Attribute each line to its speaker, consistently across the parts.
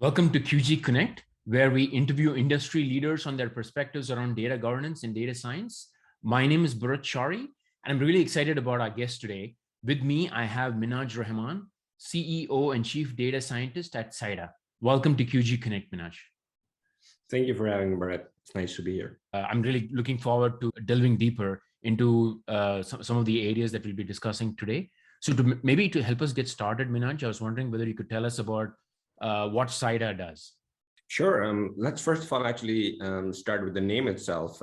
Speaker 1: Welcome to QG Connect, where we interview industry leaders on their perspectives around data governance and data science. My name is Bharat Shari, and I'm really excited about our guest today. With me, I have Minhaaj Rehman, CEO and Chief Data Scientist at Psyda. Welcome to QG Connect, Minhaaj.
Speaker 2: Thank you for having me, Bharat. It's nice to be here.
Speaker 1: I'm really looking forward to delving deeper into some of the areas that we'll be discussing today. So maybe to help us get started, Minhaaj, I was wondering whether you could tell us about what Psyda does.
Speaker 2: Sure. Let's first of all actually start with the name itself,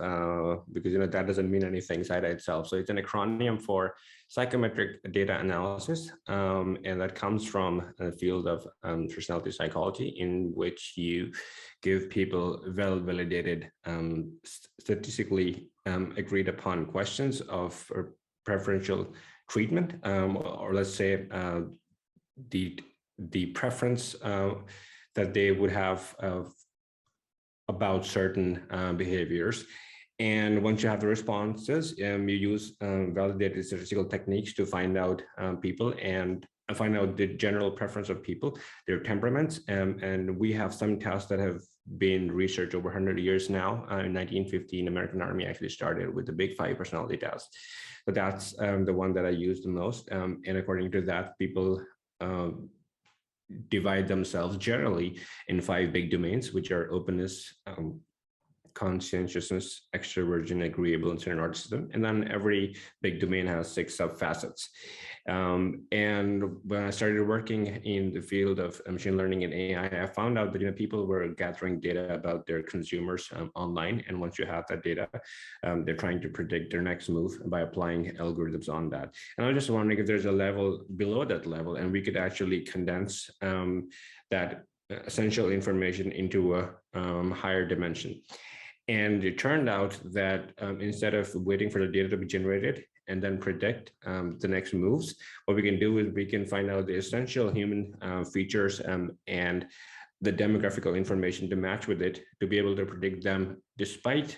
Speaker 2: because that doesn't mean anything, Psyda itself. So it's an acronym for Psychometric Data Analysis, and that comes from the field of personality psychology, in which you give people well-validated, statistically agreed upon questions of preferential treatment, or let's say the preference that they would have about certain behaviors. And once you have the responses, you use validated statistical techniques to find out people and find out the general preference of people, their temperaments. And we have some tests that have been researched over 100 years now. In 1915, American Army actually started with the Big Five personality test. But that's the one that I use the most. And according to that, people divide themselves generally in 5 big domains, which are openness, conscientiousness, extroversion, agreeable, and narcissism. And then every big domain has 6 subfacets. And when I started working in the field of machine learning and AI, I found out that people were gathering data about their consumers online. And once you have that data, they're trying to predict their next move by applying algorithms on that. And I was just wondering if there's a level below that level, and we could actually condense that essential information into a higher dimension. And it turned out that instead of waiting for the data to be generated and then predict the next moves, what we can do is we can find out the essential human features and the demographical information to match with it, to be able to predict them despite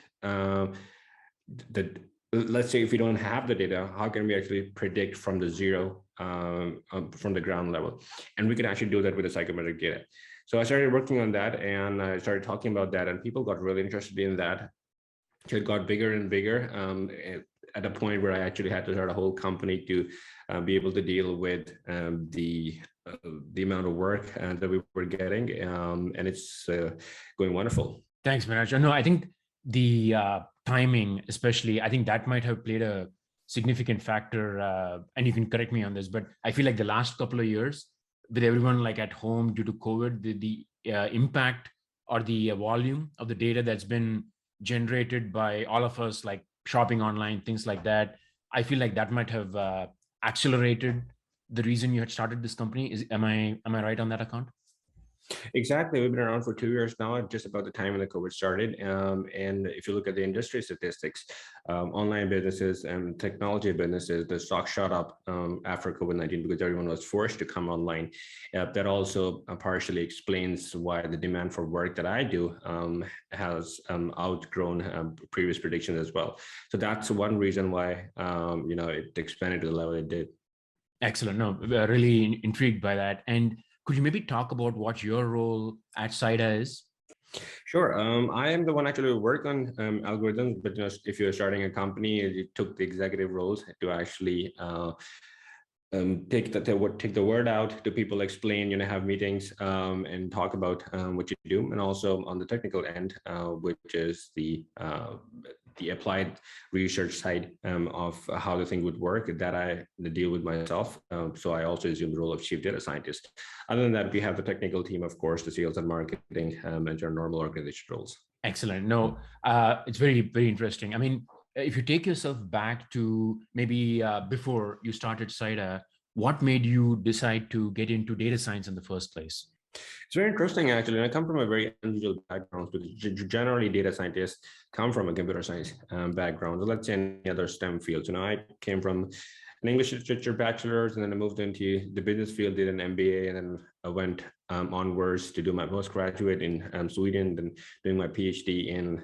Speaker 2: let's say if we don't have the data, how can we actually predict from the zero, from the ground level? And we can actually do that with the psychometric data. So I started working on that, and I started talking about that, and people got really interested in that. It got bigger and bigger at a point where I actually had to start a whole company to be able to deal with the amount of work that we were getting, and it's going wonderful.
Speaker 1: Thanks, Minhaaj. No, I think the timing, especially, I think that might have played a significant factor, and you can correct me on this, but I feel like the last couple of years, with everyone like at home due to COVID, the impact or the volume of the data that's been generated by all of us, like shopping online, things like that, I feel like that might have accelerated the reason you had started this company. Am I right on that account?
Speaker 2: Exactly. We've been around for 2 years now, just about the time when the COVID started. And if you look at the industry statistics, online businesses and technology businesses, the stock shot up after COVID-19 because everyone was forced to come online. That also partially explains why the demand for work that I do has outgrown previous predictions as well. So that's one reason why it expanded to the level it did.
Speaker 1: Excellent. No, we're really intrigued by that. And could you maybe talk about what your role at Psyda is?
Speaker 2: Sure. I am the one actually who work on algorithms, but if you're starting a company, you took the executive roles to actually take the word out to people, explain, have meetings and talk about what you do, and also on the technical end, which is the applied research side of how the thing would work, that I deal with myself. So I also assume the role of chief data scientist. Other than that, we have the technical team, of course, the sales and marketing, and your normal organization roles.
Speaker 1: Excellent. No, it's very, very interesting. I mean, if you take yourself back to maybe before you started Psyda, what made you decide to get into data science in the first place?
Speaker 2: It's very interesting, actually. And I come from a very unusual background, because generally data scientists come from a computer science background. So let's say any other STEM fields. I came from an English literature bachelor's, and then I moved into the business field, did an MBA, and then went onwards to do my postgraduate in Sweden, then doing my PhD in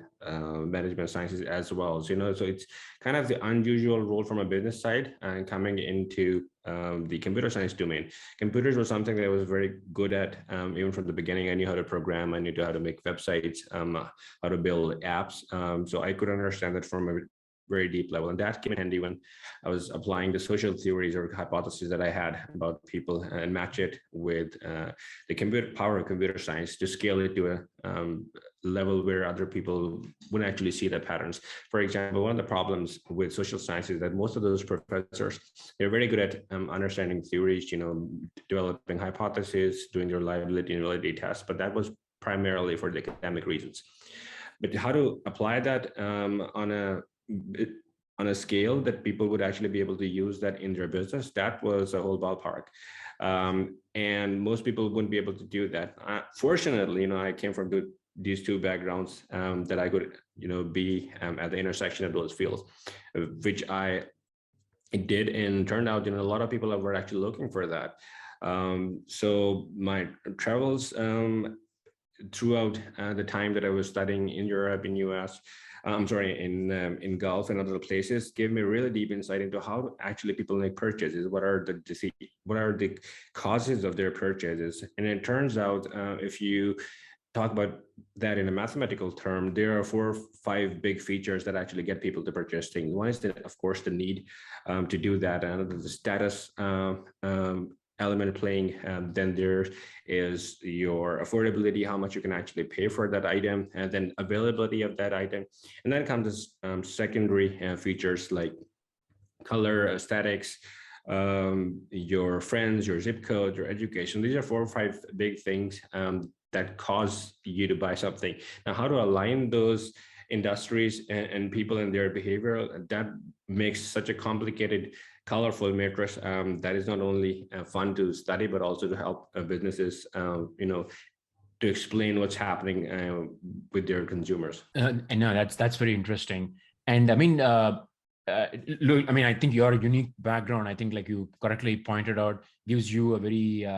Speaker 2: management sciences as well. So, so it's kind of the unusual role from a business side and coming into the computer science domain. Computers was something that I was very good at, even from the beginning. I knew how to program, I knew how to make websites, how to build apps. So I could understand that from a very deep level. And that came in handy when I was applying the social theories or hypotheses that I had about people and match it with the power of computer science to scale it to a level where other people wouldn't actually see the patterns. For example, one of the problems with social science is that most of those professors, they're very good at understanding theories, developing hypotheses, doing their reliability and validity tests, but that was primarily for the academic reasons. But how to apply that on a scale that people would actually be able to use that in their business, that was a whole ballpark. And most people wouldn't be able to do that. Fortunately, I came from these two backgrounds that I could, be at the intersection of those fields, which I did, and turned out, a lot of people were actually looking for that. So my travels throughout the time that I was studying in Europe, in US, in Gulf and other places, gave me really deep insight into how actually people make purchases. What are the causes of their purchases? And it turns out, if you talk about that in a mathematical term, there are 4 or 5 big features that actually get people to purchase things. One is, of course, the need to do that, and the status element playing. Then there is your affordability, how much you can actually pay for that item, and then availability of that item. And then comes secondary features like color, aesthetics, your friends, your zip code, your education. These are 4 or 5 big things that cause you to buy something. Now, how to align those industries and people and their behavior, that makes such a complicated, colorful matrix that is not only fun to study, but also to help businesses, to explain what's happening with their consumers.
Speaker 1: And no, that's very interesting. And I mean, look, I think your unique background, I think, like you correctly pointed out, gives you a very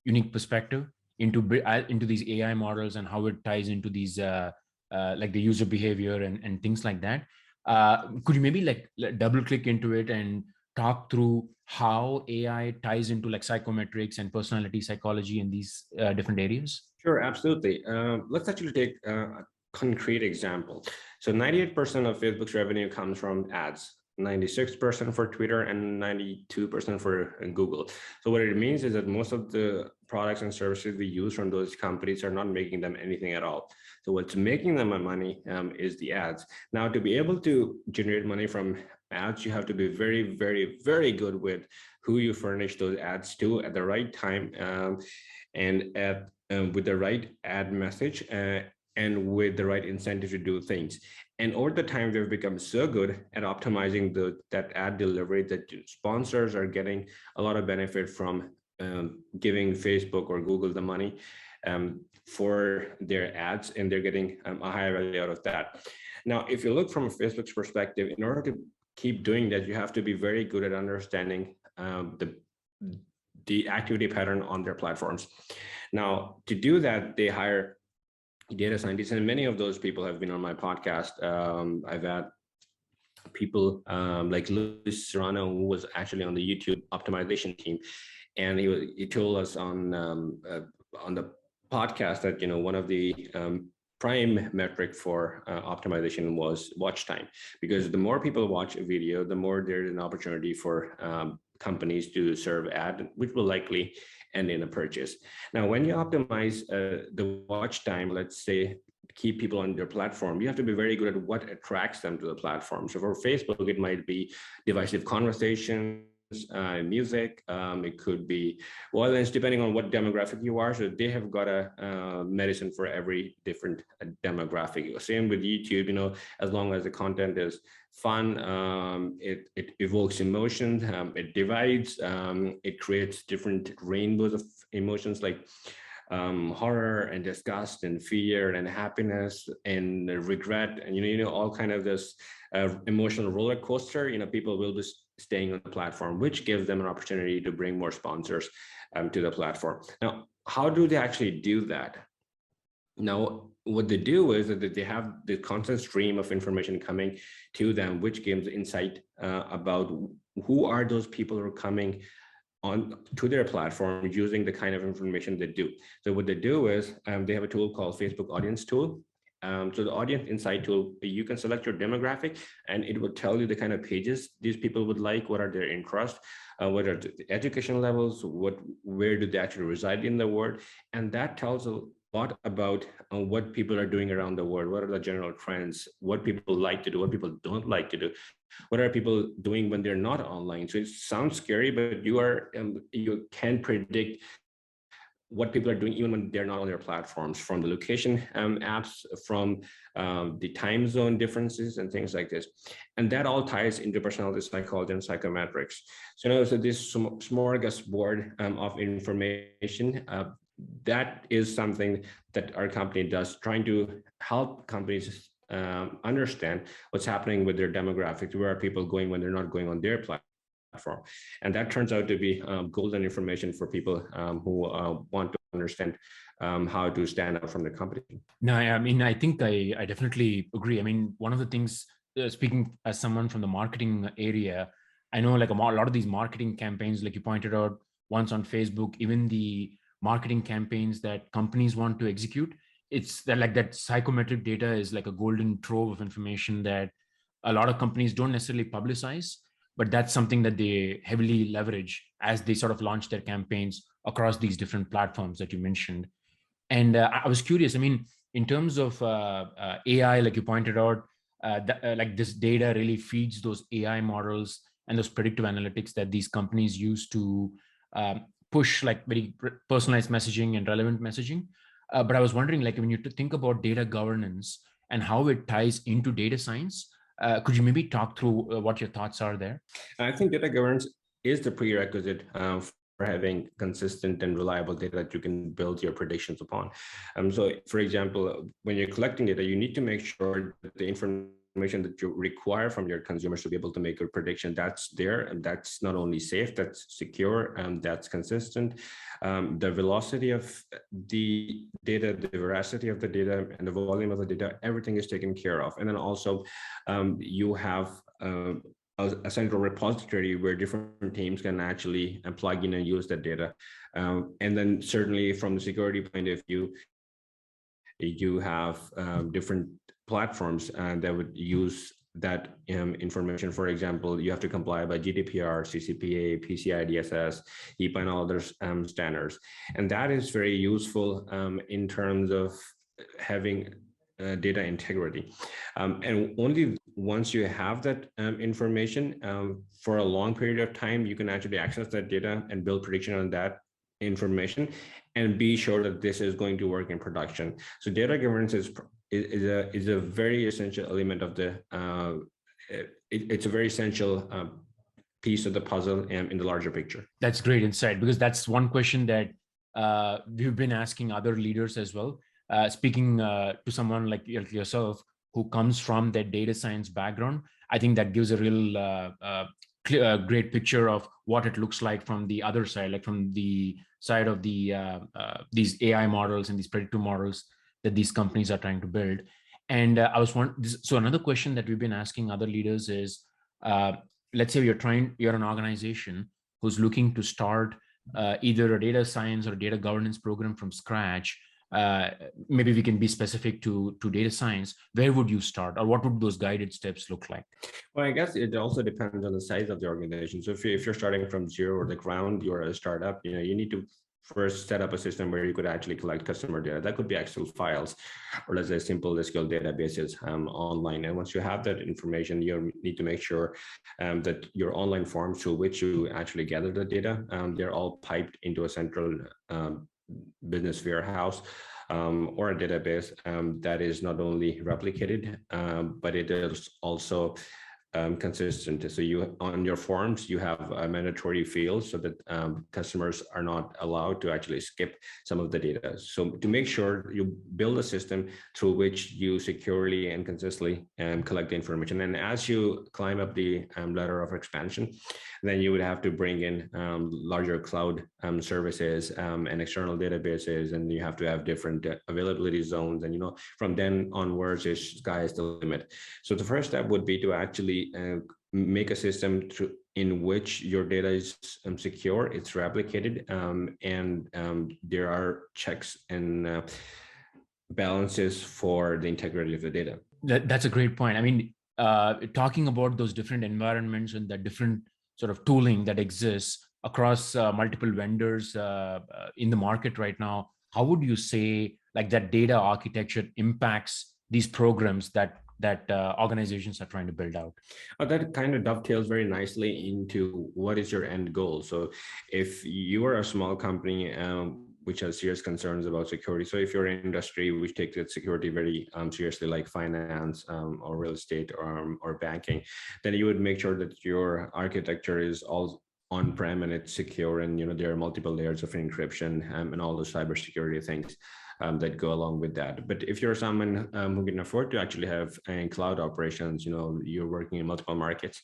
Speaker 1: unique perspective into these AI models and how it ties into these like the user behavior and things like that. Could you maybe like double click into it and talk through how AI ties into like psychometrics and personality psychology in these different areas?
Speaker 2: Sure, absolutely. Let's actually take a concrete example. So 98% of Facebook's revenue comes from ads, 96% for Twitter, and 92% for Google. So what it means is that most of the products and services we use from those companies are not making them anything at all. So what's making them money is the ads. Now, to be able to generate money from ads, you have to be very, very, very good with who you furnish those ads to at the right time, and with the right ad message, and with the right incentive to do things. And over the time, we've become so good at optimizing that ad delivery that sponsors are getting a lot of benefit from giving Facebook or Google the money for their ads, and they're getting a higher value out of that. Now, if you look from Facebook's perspective, in order to keep doing that, you have to be very good at understanding the activity pattern on their platforms. Now, to do that, they hire data scientists, and many of those people have been on my podcast. I've had people like Luis Serrano, who was actually on the YouTube optimization team, and he told us on the podcast that one of the prime metric for optimization was watch time, because the more people watch a video, the more there's an opportunity for companies to serve ad, which will likely end in a purchase. Now, when you optimize the watch time, let's say, keep people on their platform, you have to be very good at what attracts them to the platform. So for Facebook, it might be divisive conversations, music, it could be violence, depending on what demographic you are. So they have got a medicine for every different demographic. Same with YouTube, as long as the content is fun, it evokes emotions, it divides, it creates different rainbows of emotions like horror and disgust and fear and happiness and regret, and all kind of this emotional roller coaster. People will be staying on the platform, which gives them an opportunity to bring more sponsors to the platform. Now, how do they actually do that? Now, what they do is that they have the constant stream of information coming to them, which gives insight about who are those people who are coming on to their platform using the kind of information they do. So what they do is they have a tool called Facebook Audience Tool. So the Audience Insight tool, you can select your demographic and it will tell you the kind of pages these people would like, what are their interests, what are the education levels, where do they actually reside in the world. And that tells a lot about what people are doing around the world, what are the general trends, what people like to do, what people don't like to do, what are people doing when they're not online. So it sounds scary, but you can predict what people are doing even when they're not on their platforms, from the location apps, from the time zone differences and things like this. And that all ties into personality psychology and psychometrics. So, so this smorgasbord of information, that is something that our company does, trying to help companies understand what's happening with their demographics, where are people going when they're not going on their platform. And that turns out to be golden information for people who want to understand how to stand out from the company.
Speaker 1: No, I mean, I think I definitely agree. I mean, one of the things, speaking as someone from the marketing area, I know like a lot of these marketing campaigns, like you pointed out, once on Facebook, even the marketing campaigns that companies want to execute, it's that like that psychometric data is like a golden trove of information that a lot of companies don't necessarily publicize, but that's something that they heavily leverage as they sort of launch their campaigns across these different platforms that you mentioned. And I was curious, I mean, in terms of AI, like you pointed out, like this data really feeds those AI models and those predictive analytics that these companies use to push like very personalized messaging and relevant messaging. But I was wondering, like, when you think about data governance and how it ties into data science, could you maybe talk through what your thoughts are there?
Speaker 2: I think data governance is the prerequisite for having consistent and reliable data that you can build your predictions upon. So, for example, when you're collecting data, you need to make sure that the information that you require from your consumers to be able to make a prediction, that's there, and that's not only safe, that's secure, and that's consistent. The velocity of the data, the veracity of the data, and the volume of the data, everything is taken care of. And then also you have a central repository where different teams can actually plug in and use that data. And then certainly from the security point of view, you have different platforms that would use that information. For example, you have to comply by GDPR, CCPA, PCI DSS, HIPAA, and all other standards. And that is very useful in terms of having data integrity. And only once you have that information for a long period of time, you can actually access that data and build prediction on that information and be sure that this is going to work in production. So data governance is a very essential element of the, it's a very essential piece of the puzzle in the larger picture.
Speaker 1: That's great insight, because that's one question that we've been asking other leaders as well. Speaking to someone like yourself who comes from that data science background, I think that gives a real great picture of what it looks like from the other side, like from the side of the these AI models and these predictive models that these companies are trying to build. And I was wondering, so another question that we've been asking other leaders is, let's say you're an organization who's looking to start either a data science or data governance program from scratch. Maybe we can be specific to data science. Where would you start, or what would those guided steps look like?
Speaker 2: Well, I guess it also depends on the size of the organization. So if you're starting from zero or the ground, you're a startup, you need to first set up a system where you could actually collect customer data. That could be Excel files, or let's say simple SQL databases online. And once you have that information, you need to make sure that your online forms through which you actually gather the data, they're all piped into a central business warehouse or a database that is not only replicated, but it is also consistent. So you, on your forms, you have a mandatory fields so that customers are not allowed to actually skip some of the data. So to make sure you build a system through which you securely and consistently collect the information. And as you climb up the ladder of expansion, then you would have to bring in larger cloud services and external databases, and you have to have different availability zones. And from then onwards, sky is the limit. So the first step would be to actually make a system in which your data is secure, it's replicated, and there are checks and balances for the integrity of the data.
Speaker 1: That's a great point. I mean, talking about those different environments and the different sort of tooling that exists across multiple vendors in the market right now, how would you say like that data architecture impacts these programs that organizations are trying to build out?
Speaker 2: That kind of dovetails very nicely into what is your end goal. So if you are a small company which has serious concerns about security, so if you're an industry which takes its security very seriously, like finance or real estate or banking, then you would make sure that your architecture is all on-prem and it's secure, and there are multiple layers of encryption and all those cybersecurity things that go along with that. But if you're someone who can afford to actually have cloud operations, you're working in multiple markets,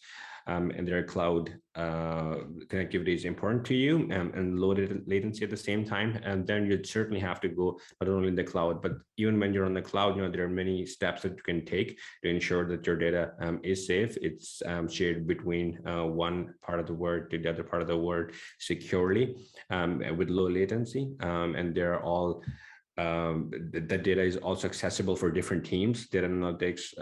Speaker 2: and their cloud connectivity is important to you, and low latency at the same time, and then you'd certainly have to go not only in the cloud, but even when you're on the cloud, there are many steps that you can take to ensure that your data is safe. It's shared between one part of the world to the other part of the world securely, with low latency, and they're all the data is also accessible for different teams, data analytics,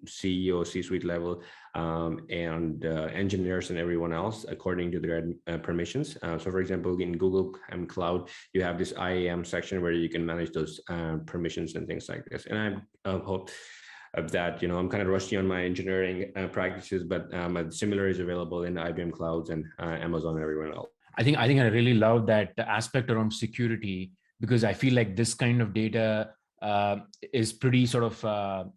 Speaker 2: CEO, C-suite level, and engineers and everyone else according to their permissions. So for example, in Google Cloud, you have this IAM section where you can manage those permissions and things like this. And I hope of that, I'm kind of rusty on my engineering practices, but similar is available in IBM clouds and Amazon and everyone else.
Speaker 1: I think I really love that aspect around security, because I feel like this kind of data is pretty sort of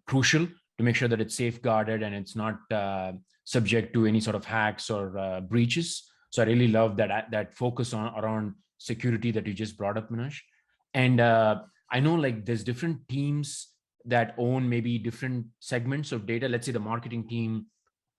Speaker 1: crucial to make sure that it's safeguarded and it's not subject to any sort of hacks or breaches. So I really love that focus around security that you just brought up, Minhaaj. And I know like there's different teams that own maybe different segments of data. Let's say the marketing team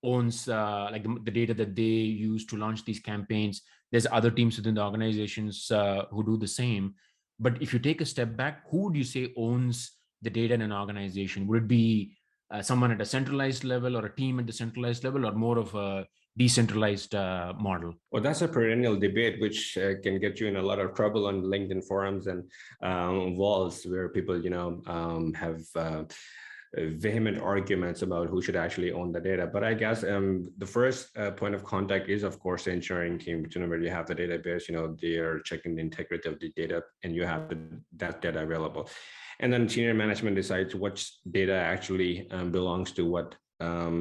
Speaker 1: owns like the data that they use to launch these campaigns. There's other teams within the organizations who do the same. But if you take a step back, who would you say owns the data in an organization? Would it be someone at a centralized level, or a team at the centralized level, or more of a decentralized model?
Speaker 2: Well, that's a perennial debate, which can get you in a lot of trouble on LinkedIn forums and walls where people, have vehement arguments about who should actually own the data. But I guess the first point of contact is, of course, the engineering team. Where you have the database, they are checking the integrity of the data, and you have that data available. And then senior management decides which data actually belongs to what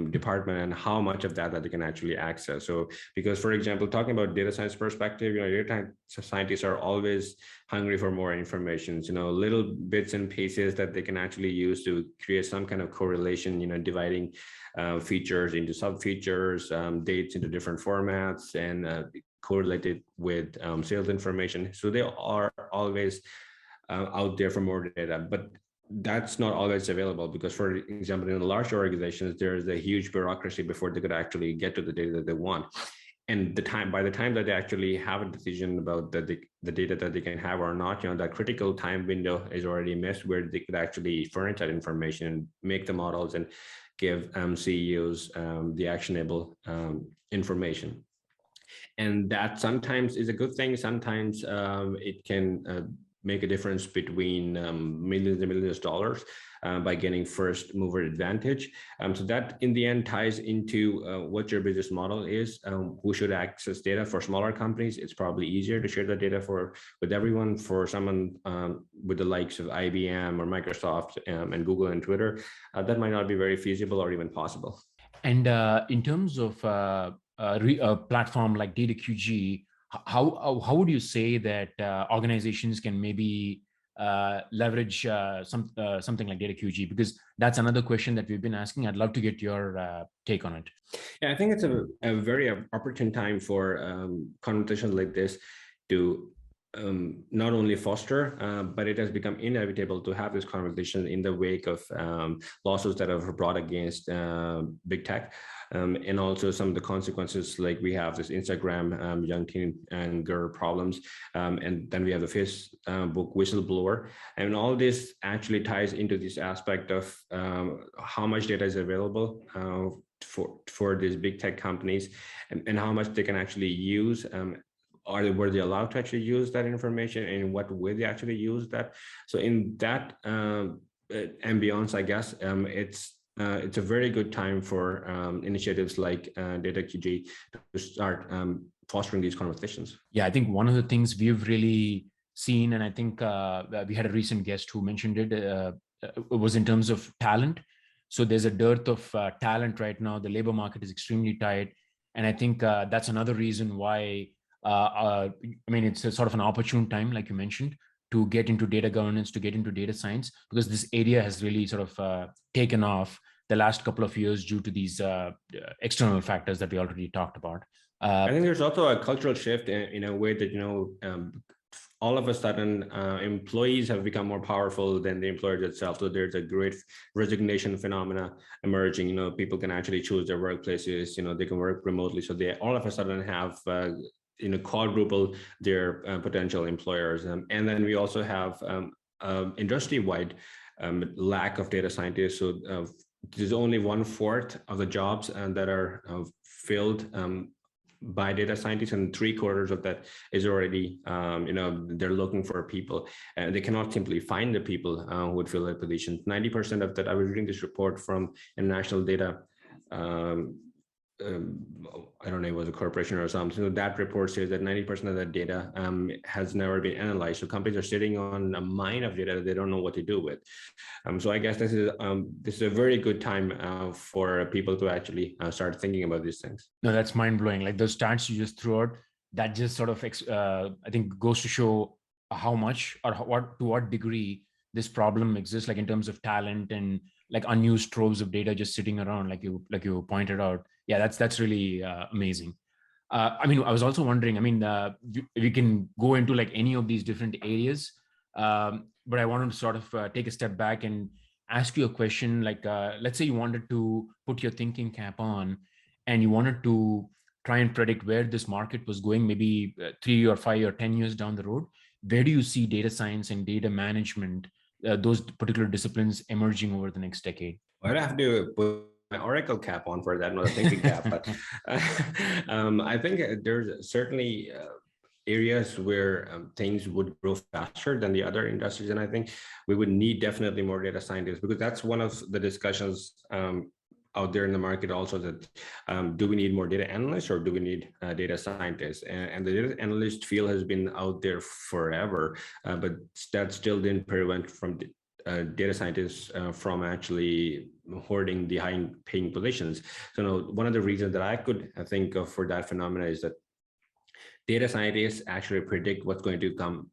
Speaker 2: department and how much of that they can actually access. So because, for example, talking about data science perspective, data scientists are always hungry for more information, little bits and pieces that they can actually use to create some kind of correlation, dividing features into sub features, dates into different formats, and correlated with sales information. So they are always out there for more data, but that's not always available, because, for example, in large organizations, there's a huge bureaucracy before they could actually get to the data that they want. And by the time that they actually have a decision about the data that they can have or not, that critical time window is already missed, where they could actually furnish that information and make the models and give CEOs the actionable information. And that sometimes is a good thing. Sometimes it can make a difference between millions and millions of dollars by getting first mover advantage. So that in the end ties into what your business model is, who should access data. For smaller companies, it's probably easier to share the data with everyone. For someone with the likes of IBM or Microsoft and Google and Twitter, that might not be very feasible or even possible.
Speaker 1: And in terms of a platform like DataQG, how would you say that organizations can maybe leverage something like DataQG? Because that's another question that we've been asking. I'd love to get your take on it.
Speaker 2: Yeah, I think it's a very opportune time for conversations like this to not only foster, but it has become inevitable to have this conversation in the wake of lawsuits that have brought against big tech. And also some of the consequences, like we have this Instagram young teen and girl problems, and then we have the Facebook whistleblower, and all this actually ties into this aspect of how much data is available for these big tech companies, and how much they can actually use. Were they allowed to actually use that information, and in what way they actually use that? So in that ambience, I guess it's a very good time for initiatives like DataQG to start fostering these conversations.
Speaker 1: Yeah, I think one of the things we've really seen, and I think we had a recent guest who mentioned it, was in terms of talent. So there's a dearth of talent right now. The labor market is extremely tight. And I think that's another reason why, I mean, it's a sort of an opportune time, like you mentioned, to get into data governance, to get into data science, because this area has really sort of taken off the last couple of years due to these external factors that we already talked about.
Speaker 2: I think there's also a cultural shift in a way that, all of a sudden employees have become more powerful than the employer itself. So there's a great resignation phenomena emerging. People can actually choose their workplaces, they can work remotely. So they all of a sudden have quadruple their potential employers. And then we also have industry-wide lack of data scientists. So there's only 1/4 of the jobs that are filled by data scientists, and 3/4 of that is already, they're looking for people, and they cannot simply find the people who would fill that position. 90% of that, I was reading this report from International Data, I don't know, it was a corporation or something. So that report says that 90% of that data has never been analyzed. So companies are sitting on a mine of data that they don't know what to do with. So I guess this is a very good time for people to actually start thinking about these things.
Speaker 1: No, that's mind blowing. Like those stats you just threw out, that just sort of I think goes to show how much or to what degree this problem exists, like in terms of talent and like unused troves of data just sitting around, like you pointed out. Yeah, that's really amazing. I mean, I was also wondering, I mean, we can go into like any of these different areas, but I wanted to sort of take a step back and ask you a question. Like, let's say you wanted to put your thinking cap on and you wanted to try and predict where this market was going, maybe 3 or 5 or 10 years down the road. Where do you see data science and data management, those particular disciplines, emerging over the next decade?
Speaker 2: I'd have to put my Oracle cap on for that, not a thinking cap. But I think there's certainly areas where things would grow faster than the other industries. And I think we would need definitely more data scientists, because that's one of the discussions out there in the market also, that do we need more data analysts or do we need data scientists? And the data analyst field has been out there forever, but that still didn't prevent from data scientists from actually hoarding the high paying positions. So one of the reasons that I could think of for that phenomena is that data scientists actually predict what's going to come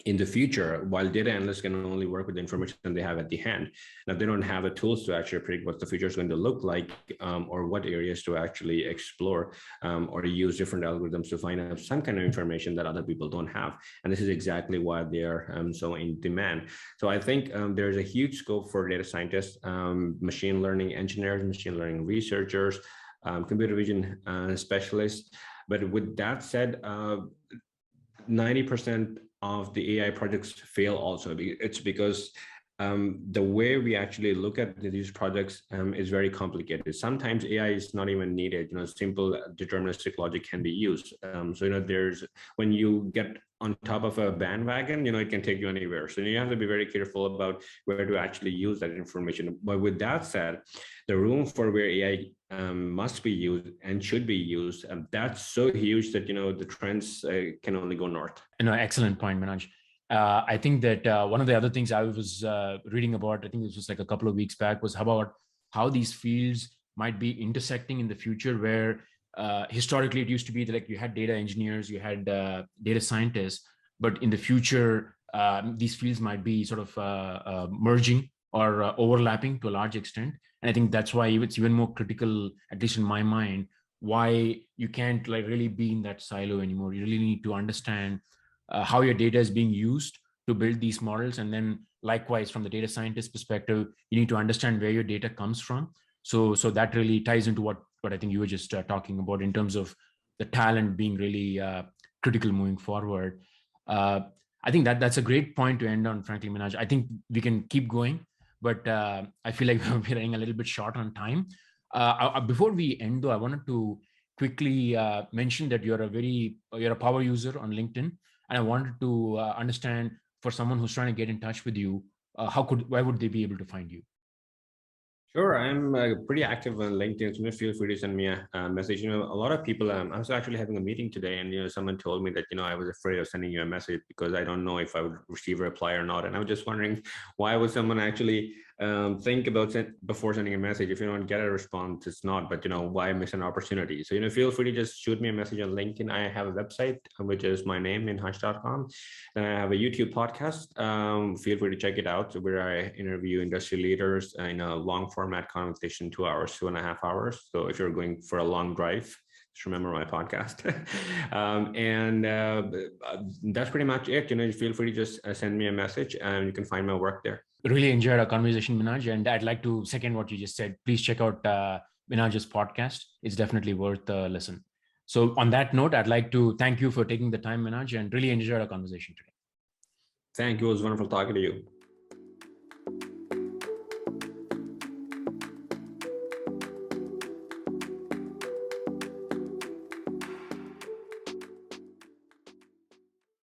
Speaker 2: in the future, while data analysts can only work with the information they have at the hand. Now, they don't have the tools to actually predict what the future is going to look like, or what areas to actually explore, or use different algorithms to find out some kind of information that other people don't have. And this is exactly why they are so in demand. So I think there's a huge scope for data scientists, machine learning engineers, machine learning researchers, computer vision specialists. But with that said, 90% of the AI projects fail also. It's because the way we actually look at these projects is very complicated. Sometimes AI is not even needed. Simple deterministic logic can be used. So there's, when you get on top of a bandwagon, it can take you anywhere. So you have to be very careful about where to actually use that information. But with that said, the room for where AI must be used and should be used, that's so huge that the trends can only go north.
Speaker 1: Excellent point, Minhaaj. I think that one of the other things I was reading about, I think this was like a couple of weeks back, was about how these fields might be intersecting in the future, where historically it used to be that like you had data engineers, you had data scientists, but in the future, these fields might be sort of merging or overlapping to a large extent. And I think that's why it's even more critical, at least in my mind, why you can't like really be in that silo anymore. You really need to understand how your data is being used to build these models. And then likewise, from the data scientist perspective, you need to understand where your data comes from. So that really ties into what I think you were just talking about in terms of the talent being really critical moving forward. I think that's a great point to end on, frankly, Minhaaj. I think we can keep going, but I feel like we're running a little bit short on time. Before we end, though, I wanted to quickly mention that you're a power user on LinkedIn, and I wanted to understand, for someone who's trying to get in touch with you, why would they be able to find you?
Speaker 2: Sure, I'm pretty active on LinkedIn, so feel free to send me a message. A lot of people, I was actually having a meeting today, and someone told me that I was afraid of sending you a message because I don't know if I would receive a reply or not. And I was just wondering, why would someone actually think about before sending a message? If you don't get a response, it's not, but why miss an opportunity? So feel free to just shoot me a message on LinkedIn. I have a website, which is my name, minhaaj.com. Then I have a YouTube podcast. Feel free to check it out, where I interview industry leaders in a long format conversation, 2 hours, 2.5 hours. So if you're going for a long drive, just remember my podcast. That's pretty much it. Feel free to just send me a message, and you can find my work there.
Speaker 1: Really enjoyed our conversation, Minhaaj, and I'd like to second what you just said. Please check out Minhaaj's podcast. It's definitely worth a listen. So on that note, I'd like to thank you for taking the time, Minhaaj, and really enjoyed our conversation today.
Speaker 2: Thank you. It was wonderful talking to you.